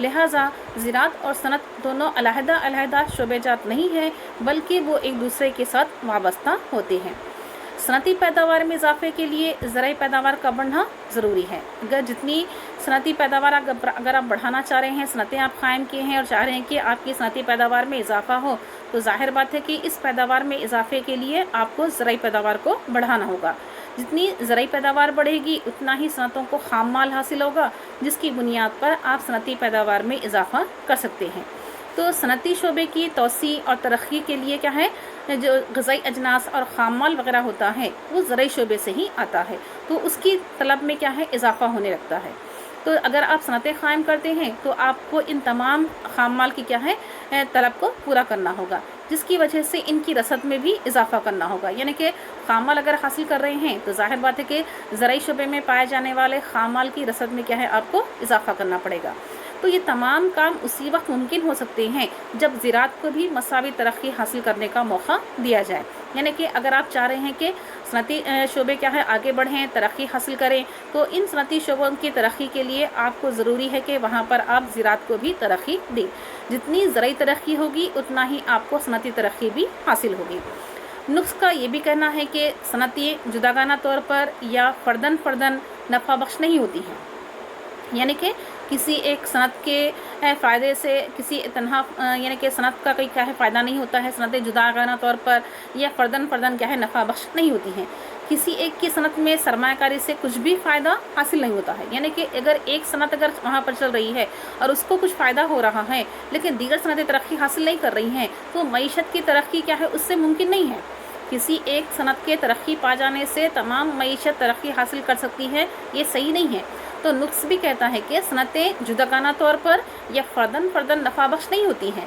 لہٰذا زراعت اور صنعت دونوں علیحدہ علیحدہ شعبے جات نہیں ہیں، بلکہ وہ ایک دوسرے کے ساتھ وابستہ ہوتے ہیں۔ صنعتی پیداوار میں اضافے کے لیے زرعی پیداوار کا بڑھنا ضروری ہے۔ اگر جتنی صنعتی پیداوار اگر آپ بڑھانا چاہ رہے ہیں، صنعتیں آپ قائم کیے ہیں اور چاہ رہے ہیں کہ آپ کی صنعتی پیداوار میں اضافہ ہو، تو ظاہر بات ہے کہ اس پیداوار میں اضافے کے لیے آپ کو زرعی پیداوار کو بڑھانا ہوگا۔ جتنی زرعی پیداوار بڑھے گی اتنا ہی صنعتوں کو خام مال حاصل ہوگا، جس کی بنیاد پر آپ صنعتی پیداوار میں اضافہ کر سکتے ہیں۔ تو صنعتی شعبے کی توسیع اور ترقی کے لیے کیا ہے، جو غذائی اجناس اور خام مال وغیرہ ہوتا ہے وہ زرعی شعبے سے ہی آتا ہے، تو اس کی طلب میں کیا ہے، اضافہ ہونے لگتا ہے۔ تو اگر آپ صنعتیں قائم کرتے ہیں تو آپ کو ان تمام خام مال کی کیا ہے، طلب کو پورا کرنا ہوگا، جس کی وجہ سے ان کی رسد میں بھی اضافہ کرنا ہوگا۔ یعنی کہ خام مال اگر حاصل کر رہے ہیں تو ظاہر بات ہے کہ زرعی شعبے میں پائے جانے والے خام مال کی رسد میں کیا ہے، آپ کو اضافہ کرنا پڑے گا۔ تو یہ تمام کام اسی وقت ممکن ہو سکتے ہیں جب زراعت کو بھی مساوی ترقی حاصل کرنے کا موقع دیا جائے۔ یعنی کہ اگر آپ چاہ رہے ہیں کہ صنعتی شعبے کیا ہے آگے بڑھیں، ترقی حاصل کریں، تو ان صنعتی شعبوں کی ترقی کے لیے آپ کو ضروری ہے کہ وہاں پر آپ زراعت کو بھی ترقی دیں۔ جتنی زرعی ترقی ہوگی اتنا ہی آپ کو صنعتی ترقی بھی حاصل ہوگی۔ نقص کا یہ بھی کہنا ہے کہ صنعتیں جداگانہ طور پر یا فرداً نفع بخش نہیں ہوتی ہیں۔ یعنی کہ کسی ایک صنعت کے فائدے سے کسی تنہا یعنی کہ صنعت کا کوئی کیا ہے فائدہ نہیں ہوتا ہے، صنعتیں جداگانہ طور پر یا فرداً کیا ہے نفع بخش نہیں ہوتی ہیں۔ کسی ایک کی صنعت میں سرمایہ کاری سے کچھ بھی فائدہ حاصل نہیں ہوتا ہے۔ یعنی کہ اگر ایک صنعت اگر وہاں پر چل رہی ہے اور اس کو کچھ فائدہ ہو رہا ہے لیکن دیگر صنعتیں ترقی حاصل نہیں کر رہی ہیں، تو معیشت کی ترقی کیا ہے، اس سے ممکن نہیں ہے۔ کسی ایک صنعت کے ترقی پا جانے سے تمام معیشت ترقی حاصل کر سکتی ہے، یہ صحیح نہیں ہے۔ تو نقص بھی کہتا ہے کہ صنعتیں جداگانہ طور پر یا فرداً نفع بخش نہیں ہوتی ہیں۔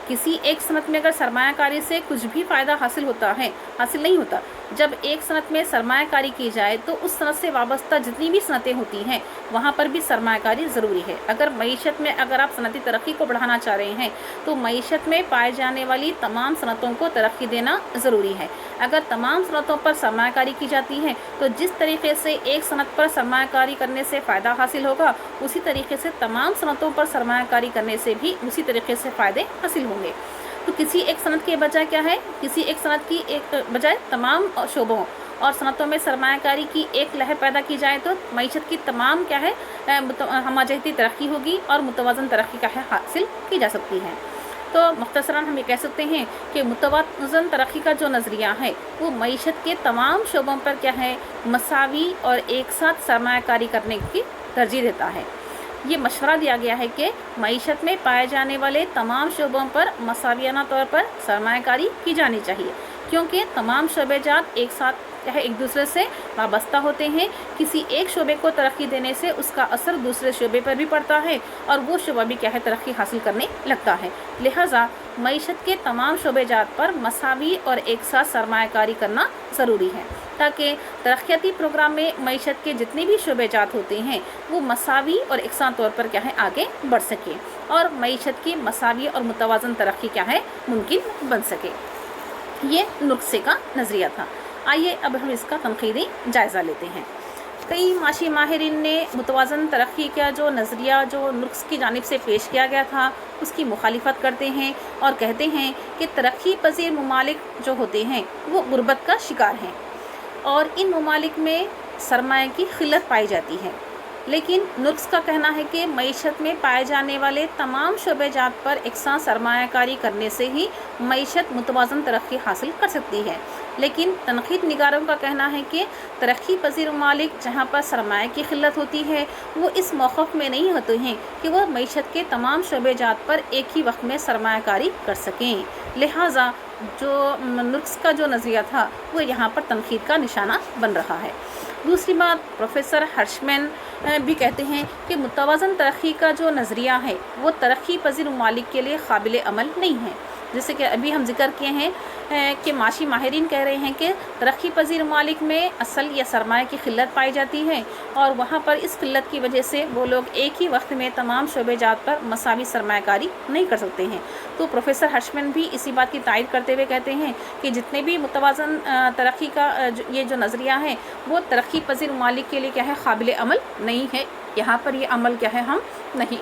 کسی ایک صنعت میں اگر سرمایہ کاری سے کچھ بھی فائدہ حاصل نہیں ہوتا، جب ایک صنعت میں سرمایہ کاری کی جائے تو اس صنعت سے وابستہ جتنی بھی صنعتیں ہوتی ہیں وہاں پر بھی سرمایہ کاری ضروری ہے۔ اگر معیشت میں اگر آپ صنعتی ترقی کو بڑھانا چاہ رہے ہیں تو معیشت میں پائے جانے والی تمام صنعتوں کو ترقی دینا ضروری ہے۔ اگر تمام صنعتوں پر سرمایہ کاری کی جاتی ہے تو جس طریقے سے ایک صنعت پر سرمایہ کاری کرنے سے فائدہ حاصل ہوگا، اسی طریقے سے تمام صنعتوں پر سرمایہ کاری کرنے سے بھی اسی طریقے سے فائدے حاصل ہوں گے۔ تو کسی ایک صنعت کے بجائے کیا ہے، کسی ایک صنعت کی ایک بجائے تمام شعبوں اور صنعتوں میں سرمایہ کاری کی ایک لہر پیدا کی جائے تو معیشت کی تمام کیا ہے ہمہ جہتی ترقی ہوگی اور متوازن ترقی کیا ہے حاصل کی جا سکتی ہے۔ تو مختصراً ہم یہ کہہ سکتے ہیں کہ متوازن ترقی کا جو نظریہ ہے وہ معیشت کے تمام شعبوں پر کیا ہے مساوی اور ایک ساتھ سرمایہ کاری کرنے کی ترجیح دیتا ہے۔ یہ مشورہ دیا گیا ہے کہ معیشت میں پائے جانے والے تمام شعبوں پر مساویانہ طور پر سرمایہ کاری کی جانی چاہیے، کیونکہ تمام شعبے جات ایک ساتھ ایک دوسرے سے وابستہ ہوتے ہیں۔ کسی ایک شعبے کو ترقی دینے سے اس کا اثر دوسرے شعبے پر بھی پڑتا ہے اور وہ شعبہ بھی کیا ہے ترقی حاصل کرنے لگتا ہے۔ لہٰذا معیشت کے تمام شعبے جات پر مساوی اور ایک ساتھ سرمایہ کاری کرنا ضروری ہے، تاکہ ترقیاتی پروگرام میں معیشت کے جتنے بھی شعبے جات ہوتے ہیں وہ مساوی اور یکساں طور پر کیا ہے آگے بڑھ سکے اور معیشت کی مساوی اور متوازن ترقی کیا ہے ممکن بن سکے۔ یہ نقصے کا نظریہ تھا۔ آئیے اب ہم اس کا تنقیدی جائزہ لیتے ہیں۔ کئی معاشی ماہرین نے متوازن ترقی کا جو نظریہ جو نقص کی جانب سے پیش کیا گیا تھا اس کی مخالفت کرتے ہیں اور کہتے ہیں کہ ترقی پذیر ممالک جو ہوتے ہیں وہ غربت کا شکار ہیں اور ان ممالک میں سرمایہ کی قلت پائی جاتی ہے۔ لیکن نقص کا کہنا ہے کہ معیشت میں پائے جانے والے تمام شعبے جات پر یکساں سرمایہ کاری کرنے سے ہی معیشت متوازن ترقی حاصل کر سکتی ہے۔ لیکن تنقید نگاروں کا کہنا ہے کہ ترقی پذیر ممالک جہاں پر سرمایہ کی قلت ہوتی ہے وہ اس موقف میں نہیں ہوتے ہیں کہ وہ معیشت کے تمام شعبے جات پر ایک ہی وقت میں سرمایہ کاری کر سکیں۔ لہٰذا جو نقص کا جو نظریہ تھا وہ یہاں پر تنقید کا نشانہ بن رہا ہے۔ دوسری بات، پروفیسر ہرشمین بھی کہتے ہیں کہ متوازن ترقی کا جو نظریہ ہے وہ ترقی پذیر ممالک کے لیے قابل عمل نہیں ہے۔ جیسے کہ ابھی ہم ذکر کیے ہیں کہ معاشی ماہرین کہہ رہے ہیں کہ ترقی پذیر ممالک میں اصل یا سرمایہ کی قلت پائی جاتی ہے اور وہاں پر اس قلت کی وجہ سے وہ لوگ ایک ہی وقت میں تمام شعبے جات پر مساوی سرمایہ کاری نہیں کر سکتے ہیں۔ تو پروفیسر ہرشمین بھی اسی بات کی تائید کرتے ہوئے کہتے ہیں کہ جتنے بھی متوازن ترقی کا یہ جو نظریہ ہے وہ ترقی پذیر ممالک کے لیے کیا ہے قابل عمل نہیں ہے، یہاں پر یہ عمل کیا ہے ہم نہیں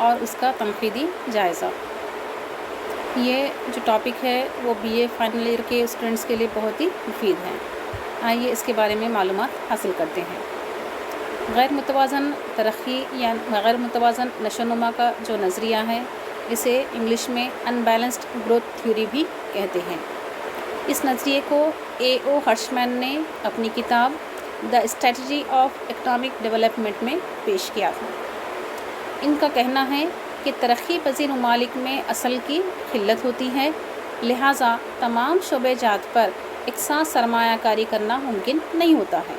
اور اس کا تنقیدی جائزہ۔ یہ جو ٹاپک ہے وہ BA فائنل ایئر کے اسٹوڈنٹس کے لیے بہت ہی مفید ہے۔ آئیے اس کے بارے میں معلومات حاصل کرتے ہیں۔ غیر متوازن ترقی یا غیر متوازن نشو و نما کا جو نظریہ ہے اسے انگلش میں ان بیلنسڈ گروتھ تھیوری بھی کہتے ہیں۔ اس نظریے کو A.O. ہرشمین نے اپنی کتاب the strategy of economic development میں پیش کیا تھا۔ ان کا کہنا ہے کہ ترقی پذیر ممالک میں اصل کی قلت ہوتی ہے، لہٰذا تمام شعبے جات پر یکساں سرمایہ کاری کرنا ممکن نہیں ہوتا ہے۔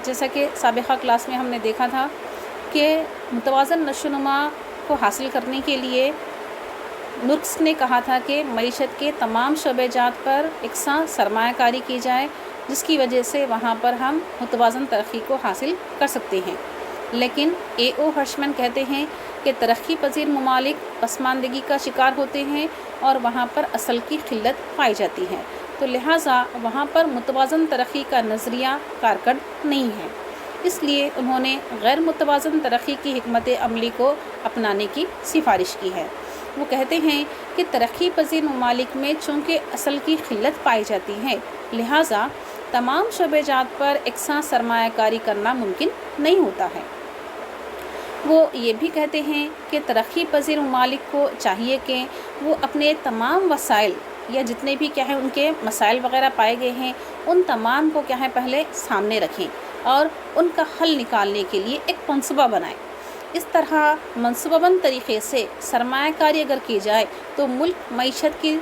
جیسا کہ سابقہ کلاس میں ہم نے دیکھا تھا کہ متوازن نشو و نما کو حاصل کرنے کے لیے نرکس نے کہا تھا کہ معیشت کے تمام شعبے جات پر یکساں سرمایہ کاری کی جائے، جس کی وجہ سے وہاں پر ہم متوازن ترقی کو حاصل کر سکتے ہیں۔ لیکن A.O. ہرشمین کہتے ہیں کہ ترقی پذیر ممالک پسماندگی کا شکار ہوتے ہیں اور وہاں پر اصل کی قلت پائی جاتی ہے، تو لہٰذا وہاں پر متوازن ترقی کا نظریہ کارکرد نہیں ہے۔ اس لیے انہوں نے غیر متوازن ترقی کی حکمت عملی کو اپنانے کی سفارش کی ہے۔ وہ کہتے ہیں کہ ترقی پذیر ممالک میں چونکہ اصل کی قلت پائی جاتی ہے، لہٰذا تمام شعبے جات پر یکساں سرمایہ کاری کرنا ممکن نہیں ہوتا ہے۔ وہ یہ بھی کہتے ہیں کہ ترقی پذیر ممالک کو چاہیے کہ وہ اپنے تمام وسائل یا جتنے بھی کیا ہے ان کے مسائل وغیرہ پائے گئے ہیں ان تمام کو کیا ہے پہلے سامنے رکھیں اور ان کا حل نکالنے کے لیے ایک منصوبہ بنائیں۔ اس طرح منصوبہ بند طریقے سے سرمایہ کاری اگر کی جائے تو ملک معیشت کی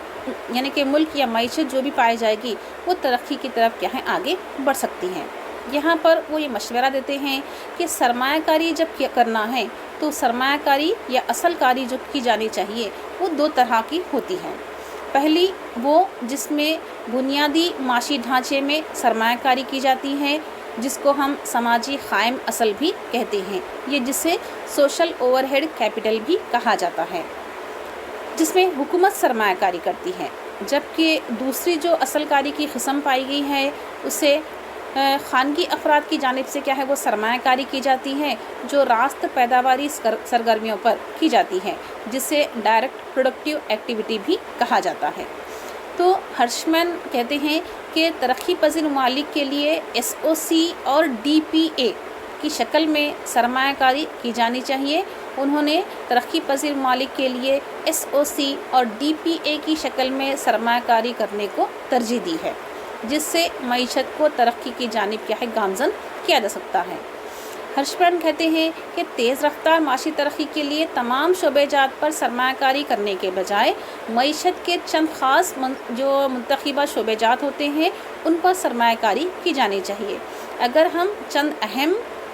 یعنی کہ ملک یا معیشت جو بھی پائی جائے گی وہ ترقی کی طرف کیا ہے آگے بڑھ سکتی ہیں۔ یہاں پر وہ یہ مشورہ دیتے ہیں کہ سرمایہ کاری جب کرنا ہے تو سرمایہ کاری یا اصل کاری جو کی جانی چاہیے وہ دو طرح کی ہوتی ہے۔ پہلی وہ جس میں بنیادی معاشی ڈھانچے میں سرمایہ کاری کی جاتی ہے، جس کو ہم سماجی قائم اصل بھی کہتے ہیں، یہ جسے سوشل اوور ہیڈ کیپٹل بھی کہا جاتا ہے، جس میں حکومت سرمایہ کاری کرتی ہے۔ جبکہ دوسری جو اصل کاری کی قسم پائی گئی ہے اسے خانگی افراد کی جانب سے کیا ہے وہ سرمایہ کاری کی جاتی ہے، جو راست پیداواری سرگرمیوں پر کی جاتی ہے، جسے ڈائریکٹ پروڈکٹیو ایکٹیویٹی بھی کہا جاتا ہے۔ تو ہرشمین کہتے ہیں کہ ترقی پذیر ممالک کے لیے SOC اور DPA کی شکل میں سرمایہ کاری کی جانی چاہیے۔ انہوں نے ترقی پذیر ممالک کے لیے SOC اور DPA کی شکل میں سرمایہ کاری کرنے کو ترجیح دی ہے، جس سے معیشت کو ترقی کی جانب کیا ہے گامزن کیا جا سکتا ہے۔ ہرشمین کہتے ہیں کہ تیز رفتار معاشی ترقی کے لیے تمام شعبے جات پر سرمایہ کاری کرنے کے بجائے معیشت کے چند خاص جو منتخبہ شعبے جات ہوتے ہیں ان پر سرمایہ کاری کی جانی چاہیے۔ اگر ہم چند اہم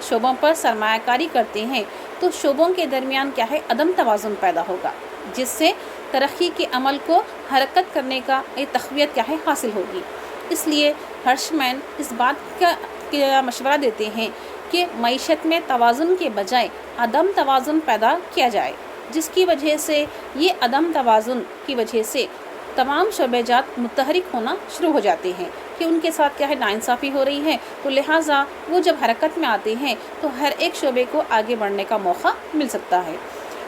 شعبوں پر سرمایہ کاری کرتے ہیں تو شعبوں کے درمیان کیا ہے عدم توازن پیدا ہوگا، جس سے ترقی کے عمل کو حرکت کرنے کا تقویت کیا ہے حاصل ہوگی۔ اس لیے ہرشمین اس بات کا مشورہ دیتے ہیں کہ معیشت میں توازن کے بجائے عدم توازن پیدا کیا جائے، جس کی وجہ سے یہ عدم توازن کی وجہ سے تمام شعبے جات متحرک ہونا شروع ہو جاتے ہیں کہ ان کے ساتھ کیا ہے ناانصافی ہو رہی ہے، تو لہٰذا وہ جب حرکت میں آتے ہیں تو ہر ایک شعبے کو آگے بڑھنے کا موقع مل سکتا ہے۔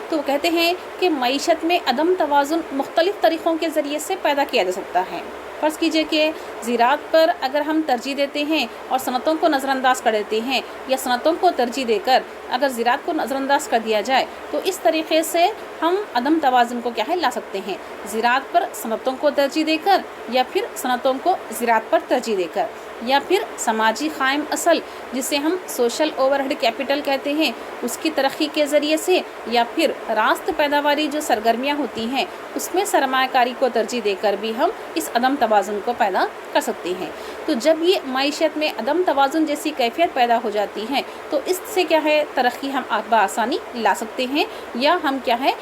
تو وہ کہتے ہیں کہ معیشت میں عدم توازن مختلف طریقوں کے ذریعے سے پیدا کیا جا سکتا ہے۔ فرض کیجئے کہ زراعت پر اگر ہم ترجیح دیتے ہیں اور صنعتوں کو نظر انداز کر دیتے ہیں، یا صنعتوں کو ترجیح دے کر اگر زراعت کو نظر انداز کر دیا جائے تو اس طریقے سے ہم عدم توازن کو کیا ہے لا سکتے ہیں، زراعت پر صنعتوں کو ترجیح دے کر یا پھر صنعتوں کو زراعت پر ترجیح دے کر، یا پھر سماجی قائم اصل جسے ہم سوشل اوور ہیڈ کیپٹل کہتے ہیں اس کی ترقی کے ذریعے سے، یا پھر راست پیداواری جو سرگرمیاں ہوتی ہیں اس میں سرمایہ کاری کو ترجیح دے کر بھی ہم اس عدم توازن کو پیدا کر سکتے ہیں۔ تو جب یہ معیشت میں عدم توازن جیسی کیفیت پیدا ہو جاتی ہے تو اس سے کیا ہے ترقی ہم بآسانی لا سکتے ہیں، یا ہم کیا ہے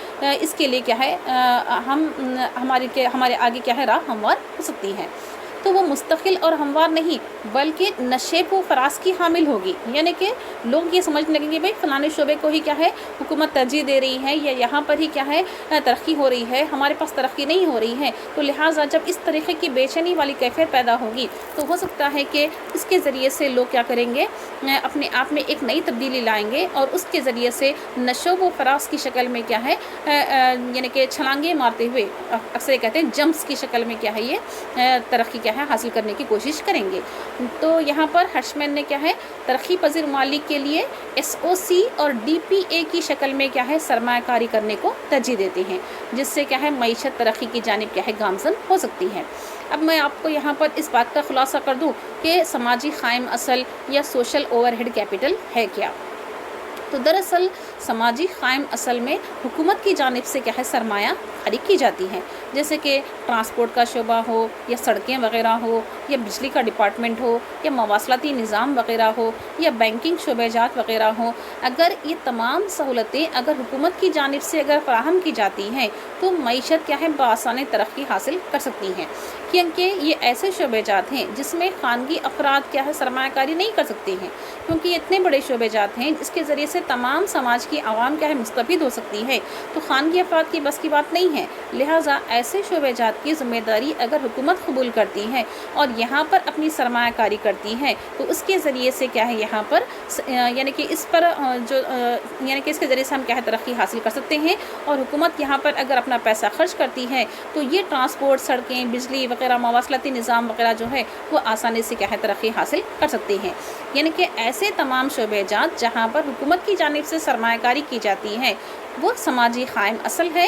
اس کے لیے کیا ہے ہمارے آگے کیا ہے راہ ہموار ہو سکتی ہے۔ تو وہ مستقل اور ہموار نہیں بلکہ نشیب و فراز کی حامل ہوگی، یعنی کہ لوگ یہ سمجھنے لگیں گے بھائی فلانے شعبے کو ہی کیا ہے حکومت ترجیح دے رہی ہے، یا یہاں پر ہی کیا ہے ترقی ہو رہی ہے، ہمارے پاس ترقی نہیں ہو رہی ہے۔ تو لہٰذا جب اس طریقے کی بے چینی والی کیفیت پیدا ہوگی تو ہو سکتا ہے کہ اس کے ذریعے سے لوگ کیا کریں گے، اپنے آپ میں ایک نئی تبدیلی لائیں گے، اور اس کے ذریعے سے نشو و فراز کی شکل میں کیا ہے یعنی کہ چھلانگیں مارتے ہوئے، اکثر کہتے ہیں جمپس کی شکل میں کیا ہے یہ ترقی کیا ہے حاصل کرنے کی کوشش کریں گے۔ تو یہاں پر ہرشمین نے کیا ہے ترقی پذیر ممالک کے لیے SOC اور DPA کی شکل میں کیا ہے سرمایہ کاری کرنے کو ترجیح دیتے ہیں، جس سے کیا ہے معیشت ترقی کی جانب کیا ہے گامزن ہو سکتی ہے۔ اب میں آپ کو یہاں پر اس بات کا خلاصہ کر دوں کہ سماجی قائم اصل یا سوشل اوور ہیڈ کیپٹل ہے کیا۔ تو دراصل سماجی قائم اصل میں حکومت کی جانب سے کیا ہے سرمایہ کاری کی جاتی ہے، جیسے کہ ٹرانسپورٹ کا شعبہ ہو، یا سڑکیں وغیرہ ہو، یا بجلی کا ڈپارٹمنٹ ہو، یا مواصلاتی نظام وغیرہ ہو، یا بینکنگ شعبہ جات وغیرہ ہو۔ اگر یہ تمام سہولتیں اگر حکومت کی جانب سے اگر فراہم کی جاتی ہیں تو معیشت کیا ہے بآسانی ترقی حاصل کر سکتی ہیں، کیونکہ یہ ایسے شعبہ جات ہیں جس میں خانگی افراد کیا ہے سرمایہ کاری نہیں کر سکتے ہیں، کیونکہ یہ اتنے بڑے شعبہ جات ہیں جس کے ذریعے سے تمام سماج کی عوام کیا ہے مستفید ہو سکتی ہے، تو خانگی افراد کی بس کی بات نہیں ہے۔ لہٰذا ایسے شعبہ جات کی ذمہ داری اگر حکومت قبول کرتی ہے اور یہاں پر اپنی سرمایہ کاری کرتی ہے تو اس کے ذریعے سے کیا ہے یہاں پر یعنی کہ اس پر یعنی کہ اس کے ذریعے سے ہم کیا ہے ترقی حاصل کر سکتے ہیں، اور حکومت یہاں پر اگر اپنا پیسہ خرچ کرتی ہے تو یہ ٹرانسپورٹ، سڑکیں، بجلی وغیرہ، مواصلاتی نظام وغیرہ جو ہے وہ آسانی سے کیا ہے ترقی حاصل کر سکتے ہیں۔ یعنی کہ ایسے تمام شعبہ جات جہاں پر حکومت کی جانب سے سرمایہ کاری کی جاتی ہے وہ سماجی قائم اصل ہے،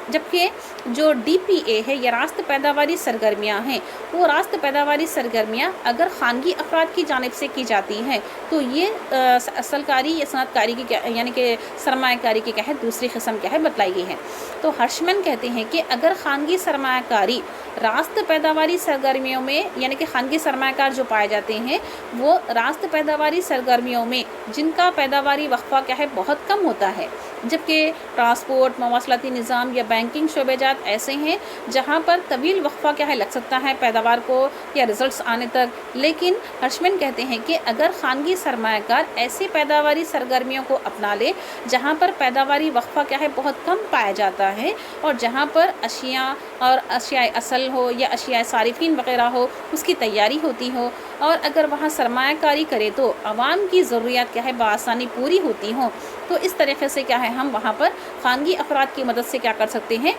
جبکہ جو DPA ہے یا راست پیداواری سرگرمیاں ہیں، وہ راست پیداواری سرگرمیاں اگر خانگی افراد کی جانب سے کی جاتی ہیں تو یہ اصل کاری یا صنعت کاری کی یعنی کہ سرمایہ کاری کی کیا ہے دوسری قسم کیا ہے بتلائی گئی ہے۔ تو ہرشمین کہتے ہیں کہ اگر خانگی سرمایہ کاری راست پیداواری سرگرمیوں میں یعنی کہ خانگی سرمایہ کار جو پائے جاتے ہیں وہ راست پیداواری سرگرمیوں میں جن کا پیداواری وقفہ کیا ہے بہت کم ہوتا ہے، جبکہ ٹرانسپورٹ، مواصلاتی نظام یا بینکنگ شعبہ جات ایسے ہیں جہاں پر طویل وقفہ کیا ہے لگ سکتا ہے پیداوار کو یا ریزلٹس آنے تک۔ لیکن ہرشمین کہتے ہیں کہ اگر خانگی سرمایہ کار ایسی پیداواری سرگرمیوں کو اپنا لے جہاں پر پیداواری وقفہ کیا ہے بہت کم پایا جاتا ہے، اور جہاں پر اشیاء اور اشیاء اصل ہو یا اشیاء صارفین وغیرہ ہو اس کی تیاری ہوتی ہو، اور اگر وہاں سرمایہ کاری کرے تو عوام کی ضروریات کیا ہے بآسانی پوری ہوتی ہوں، تو اس طریقے سے کیا ہے ہم وہاں پر خانگی افراد کی مدد سے کیا کر سکتے ہیں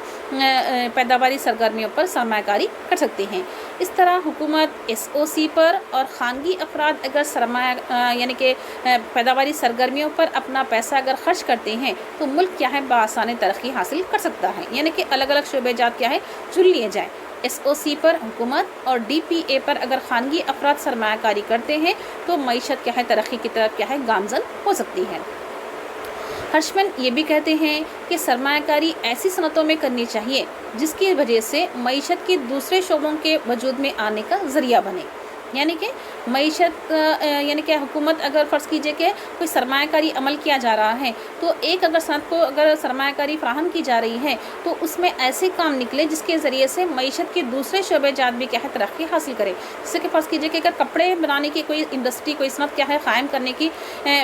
پیداواری سرگرمیوں پر سرمایہ کاری کر سکتے ہیں۔ اس طرح حکومت SOC پر اور خانگی افراد اگر سرمایہ یعنی کہ پیداواری سرگرمیوں پر اپنا پیسہ اگر خرچ کرتے ہیں تو ملک کیا ہے بآسانی ترقی حاصل کر سکتا ہے، یعنی کہ الگ الگ شعبہ جات کیا ہے چن لیے جائیں۔ SOC پر حکومت اور DPA پر اگر خانگی افراد سرمایہ کاری کرتے ہیں تو معیشت کیا ہے ترقی کی طرف کیا ہے گامزن ہو سکتی ہے۔ ہرشمین یہ بھی کہتے ہیں کہ سرمایہ کاری ایسی صنعتوں میں کرنی چاہیے جس کی وجہ سے معیشت کے دوسرے شعبوں کے وجود میں آنے کا ذریعہ بنے، یعنی کہ معیشت یعنی کہ حکومت اگر فرض کیجئے کہ کوئی سرمایہ کاری عمل کیا جا رہا ہے تو ایک اگر صنعت کو اگر سرمایہ کاری فراہم کی جا رہی ہے تو اس میں ایسے کام نکلے جس کے ذریعے سے معیشت کے دوسرے شعبے جات بھی کیا ہے ترقی حاصل کرے۔ جیسے کہ فرض کیجئے کہ اگر کپڑے بنانے کی کوئی انڈسٹری، کوئی صنعت کیا ہے قائم کرنے کی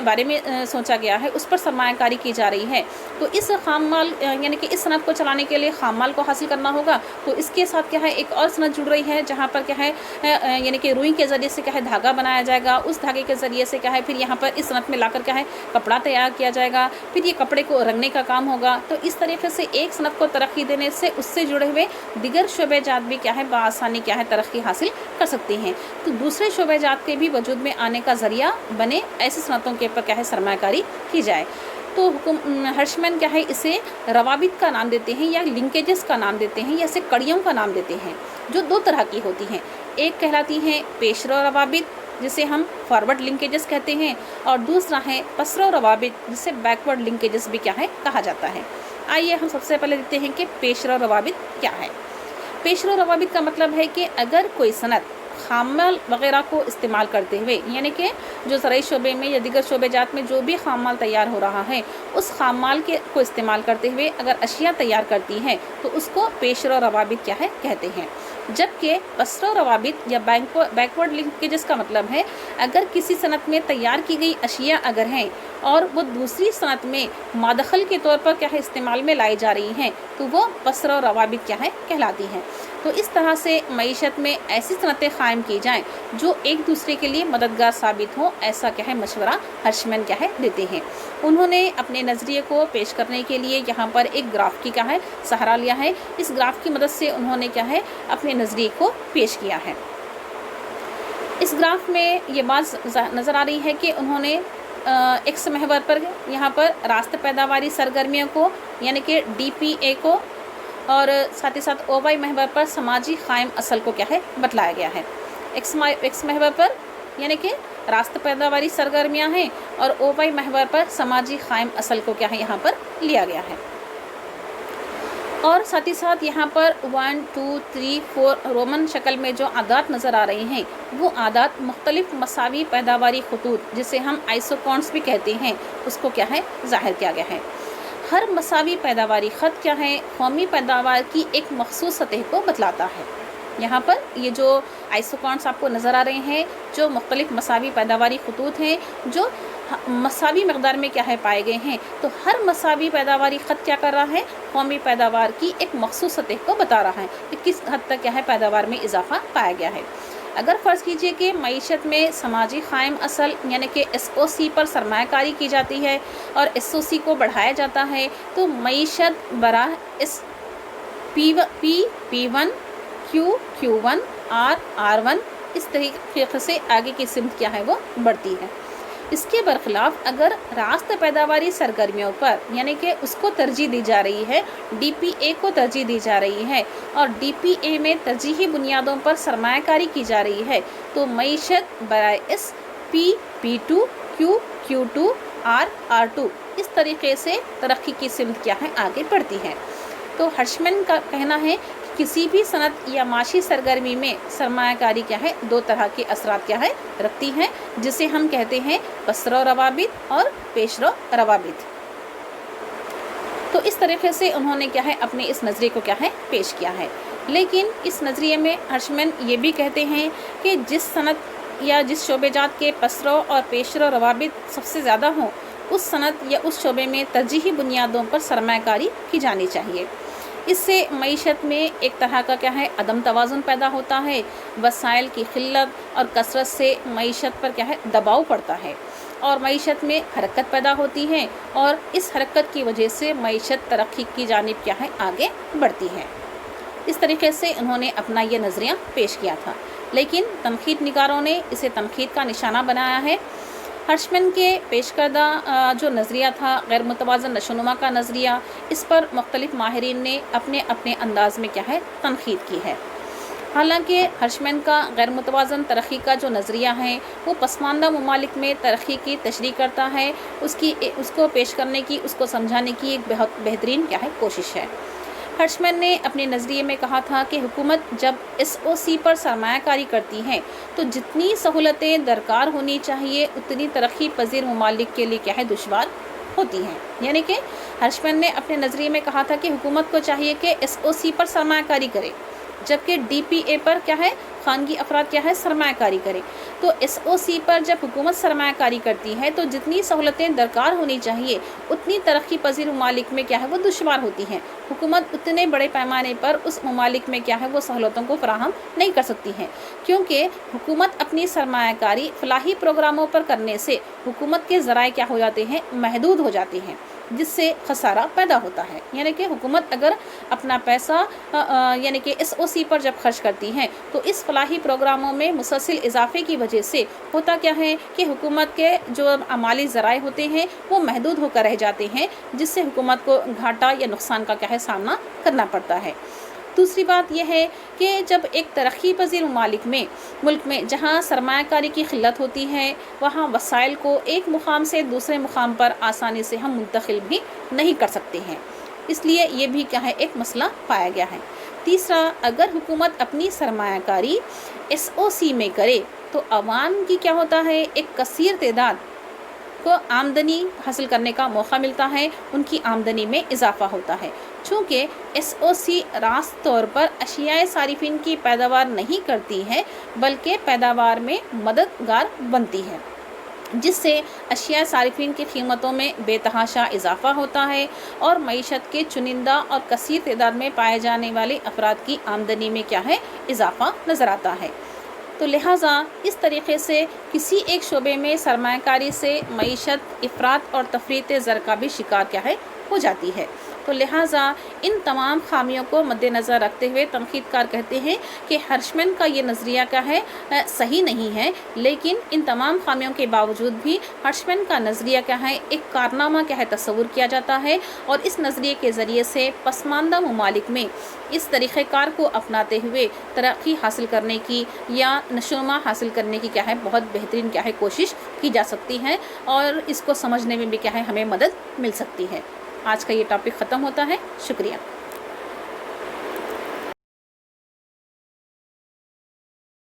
بارے میں سوچا گیا ہے، اس پر سرمایہ کاری کی جا رہی ہے، تو اس خام مال یعنی کہ اس صنعت کو چلانے کے لیے خام مال کو حاصل کرنا ہوگا، تو اس کے ساتھ کیا ہے ایک اور صنعت جڑ رہی ہے جہاں پر کیا ہے یعنی کہ روئی کے ذریعے سے کیا ہے دھاگا بنایا جائے گا، اس دھاگے کے ذریعے سے کیا ہے پھر یہاں پر اس صنعت میں لا کر کیا ہے کپڑا تیار کیا جائے گا، پھر یہ کپڑے کو رنگنے کا کام ہوگا۔ تو اس طریقے سے ایک صنعت کو ترقی دینے سے اس سے جڑے ہوئے دیگر شعبہ جات بھی کیا ہے بآسانی کیا ہے ترقی حاصل کر سکتے ہیں، تو دوسرے شعبہ جات کے بھی وجود میں آنے کا ذریعہ بنے ایسی صنعتوں کے اوپر کیا ہے سرمایہ کاری کی جائے۔ تو ہرشمین کیا ہے اسے روابط کا نام دیتے ہیں یا لنکیجز کا نام دیتے ہیں یا اسے کڑیوں کا نام دیتے ہیں، جو دو طرح کی ہوتی ہیں۔ ایک کہلاتی ہیں پیشرو روابط جسے ہم فارورڈ لنکیجز کہتے ہیں، اور دوسرا ہے پسرو روابط جسے بیکورڈ لنکیجز بھی کیا ہے کہا جاتا ہے۔ آئیے ہم سب سے پہلے دیکھتے ہیں کہ پیشرو روابط کیا ہے۔ پیشرو روابط کا مطلب ہے کہ اگر کوئی صنعت خام مال وغیرہ کو استعمال کرتے ہوئے یعنی کہ جو زرعی شعبے میں یا دیگر شعبے جات میں جو بھی خام مال تیار ہو رہا ہے اس خام مال کو استعمال کرتے ہوئے اگر اشیاء تیار کرتی ہے تو اس کو پیشرو روابط کیا ہے کہتے ہیں۔ جبکہ پسر و روابط یا بیکورڈ لنکیجز کا مطلب ہے اگر کسی صنعت میں تیار کی گئی اشیاء اگر ہیں اور وہ دوسری صنعت میں مادخل کے طور پر کیا ہے استعمال میں لائی جا رہی ہیں تو وہ پسر و روابط کیا ہے کہلاتی ہیں۔ تو اس طرح سے معیشت میں ایسی صنعتیں قائم کی جائیں جو ایک دوسرے کے لیے مددگار ثابت ہوں، ایسا کیا ہے مشورہ ہرشمن کیا ہے دیتے ہیں۔ انہوں نے اپنے نظریے کو پیش کرنے کے لیے یہاں پر ایک گراف کی کیا ہے سہارا لیا ہے۔ اس گراف کی مدد سے انہوں نے کیا ہے اپنے نظریے کو پیش کیا ہے۔ اس گراف میں یہ بات نظر آ رہی ہے کہ انہوں نے ایکس محور پر یہاں پر راست پیداواری سرگرمیوں کو یعنی کہ ڈی پی اے کو اور ساتھ ہی ساتھ او وائی محور پر سماجی قائم اصل کو کیا ہے بتلایا گیا ہے۔ ایکس محور پر یعنی کہ راست پیداواری سرگرمیاں ہیں اور او وائی محور پر سماجی قائم اصل کو کیا ہے یہاں پر لیا گیا ہے۔ اور ساتھ ہی ساتھ یہاں پر 1 2 3 4 رومن شکل میں جو عادات نظر آ رہی ہیں وہ عادات مختلف مساوی پیداواری خطوط جسے ہم آئسوکونٹس بھی کہتے ہیں اس کو کیا ہے ظاہر کیا گیا ہے۔ ہر مساوی پیداواری خط کیا ہے قومی پیداوار کی ایک مخصوص سطح کو بتلاتا ہے۔ یہاں پر یہ جو آئسوکونٹس آپ کو نظر آ رہے ہیں جو مختلف مساوی پیداواری خطوط ہیں جو مساوی مقدار میں کیا ہے پائے گئے ہیں، تو ہر مساوی پیداواری خط کیا کر رہا ہے قومی پیداوار کی ایک مخصوص سطح کو بتا رہا ہے کہ کس حد تک کیا ہے پیداوار میں اضافہ پایا گیا ہے۔ اگر فرض کیجئے کہ معیشت میں سماجی قائم اصل یعنی کہ ایس او سی پر سرمایہ کاری کی جاتی ہے اور ایس او سی کو بڑھایا جاتا ہے تو معیشت براہ اس P1 Q1 R1 اس طریقے سے آگے کی سمت کیا ہے وہ بڑھتی ہے۔ اس کے برخلاف اگر راست پیداواری سرگرمیوں پر یعنی کہ اس کو ترجیح دی جا رہی ہے، ڈی پی اے کو ترجیح دی جا رہی ہے اور ڈی پی اے میں ترجیحی بنیادوں پر سرمایہ کاری کی جا رہی ہے تو معیشت برائے اس P2 Q2 R2 اس طریقے سے ترقی کی سمت کیا ہے آگے بڑھتی ہے۔ تو ہرشمن کا کہنا ہے کہ کسی بھی صنعت یا معاشی سرگرمی میں سرمایہ کاری کیا ہے دو طرح کے اثرات کیا ہے رکھتی ہے جسے ہم کہتے ہیں پسرو روابط اور پیشرو روابط۔ تو اس طریقے سے انہوں نے کیا ہے اپنے اس نظریے کو کیا ہے پیش کیا ہے۔ لیکن اس نظریے میں ہرشمن یہ بھی کہتے ہیں کہ جس صنعت یا جس شعبے جات کے پسرو اور پیشرو روابط سب سے زیادہ ہوں اس صنعت یا اس شعبے میں ترجیحی بنیادوں پر سرمایہ کاری کی جانی چاہیے۔ اس سے معیشت میں ایک طرح کا کیا ہے عدم توازن پیدا ہوتا ہے، وسائل کی قلت اور کثرت سے معیشت پر کیا ہے دباؤ پڑتا ہے اور معیشت میں حرکت پیدا ہوتی ہے اور اس حرکت کی وجہ سے معیشت ترقی کی جانب کیا ہے آگے بڑھتی ہے۔ اس طریقے سے انہوں نے اپنا یہ نظریہ پیش کیا تھا، لیکن تنقید نگاروں نے اسے تنقید کا نشانہ بنایا ہے۔ ہرشمن کے پیش کردہ جو نظریہ تھا غیر متوازن نشوونما کا نظریہ، اس پر مختلف ماہرین نے اپنے اپنے انداز میں کیا ہے تنقید کی ہے۔ حالانکہ ہرشمن کا غیر متوازن ترقی کا جو نظریہ ہے وہ پسماندہ ممالک میں ترقی کی تشریح کرتا ہے، اس کو پیش کرنے کی، اس کو سمجھانے کی ایک بہت بہترین کیا ہے کوشش ہے۔ ہرشمن نے اپنے نظریے میں کہا تھا کہ حکومت جب ایس او سی پر سرمایہ کاری کرتی ہے تو جتنی سہولتیں درکار ہونی چاہیے اتنی ترقی پذیر ممالک کے لیے کیا ہے دشوار ہوتی ہیں۔ یعنی کہ ہرشمن نے اپنے نظریے میں کہا تھا کہ حکومت کو چاہیے کہ ایس او سی پر سرمایہ کاری کرے، جبکہ ڈی پی اے پر کیا ہے خانگی افراد کیا ہے سرمایہ کاری کرے۔ تو ایس او سی پر جب حکومت سرمایہ کاری کرتی ہے تو جتنی سہولتیں درکار ہونی چاہیے اتنی ترقی پذیر ممالک میں کیا ہے وہ دشوار ہوتی ہیں۔ حکومت اتنے بڑے پیمانے پر اس ممالک میں کیا ہے وہ سہولتوں کو فراہم نہیں کر سکتی ہے، کیونکہ حکومت اپنی سرمایہ کاری فلاحی پروگراموں پر کرنے سے حکومت کے ذرائع کیا ہو جاتے ہیں محدود ہو جاتے ہیں، جس سے خسارہ پیدا ہوتا ہے۔ یعنی کہ حکومت اگر اپنا پیسہ یعنی کہ ایس او سی پر جب خرچ کرتی ہے تو اس فلاحی پروگراموں میں مسلسل اضافے کی وجہ سے ہوتا کیا ہے کہ حکومت کے جو مالی ذرائع ہوتے ہیں وہ محدود ہو کر رہ جاتے ہیں، جس سے حکومت کو گھاٹا یا نقصان کا کیا ہے سامنا کرنا پڑتا ہے۔ دوسری بات یہ ہے کہ جب ایک ترقی پذیر ملک میں جہاں سرمایہ کاری کی قلت ہوتی ہے وہاں وسائل کو ایک مقام سے دوسرے مقام پر آسانی سے ہم منتقل بھی نہیں کر سکتے ہیں، اس لیے یہ بھی کیا ہے ایک مسئلہ پایا گیا ہے۔ تیسرا، اگر حکومت اپنی سرمایہ کاری ایس او سی میں کرے تو عوام کی کیا ہوتا ہے ایک کثیر تعداد کو آمدنی حاصل کرنے کا موقع ملتا ہے، ان کی آمدنی میں اضافہ ہوتا ہے چونکہ SOC راست طور پر اشیاء صارفین کی پیداوار نہیں کرتی ہے بلکہ پیداوار میں مددگار بنتی ہے، جس سے اشیاء صارفین کی قیمتوں میں بے تحاشا اضافہ ہوتا ہے اور معیشت کے چنندہ اور کثیر تعداد میں پائے جانے والے افراد کی آمدنی میں کیا ہے اضافہ نظر آتا ہے۔ تو لہٰذا اس طریقے سے کسی ایک شعبے میں سرمایہ کاری سے معیشت افراط اور تفریط زر کا بھی شکار کیا ہے ہو جاتی ہے۔ تو لہٰذا ان تمام خامیوں کو مد نظر رکھتے ہوئے تنقید کار کہتے ہیں کہ ہرشمن کا یہ نظریہ کیا ہے صحیح نہیں ہے، لیکن ان تمام خامیوں کے باوجود بھی ہرشمن کا نظریہ کیا ہے ایک کارنامہ کیا ہے تصور کیا جاتا ہے، اور اس نظریے کے ذریعے سے پسماندہ ممالک میں اس طریقہ کار کو اپناتے ہوئے ترقی حاصل کرنے کی یا نشوما حاصل کرنے کی کیا ہے بہت بہترین کیا ہے کوشش کی جا سکتی ہے، اور اس کو سمجھنے میں بھی کیا ہے ہمیں مدد مل سکتی ہے۔ آج کا یہ ٹاپک ختم ہوتا ہے، شکریہ۔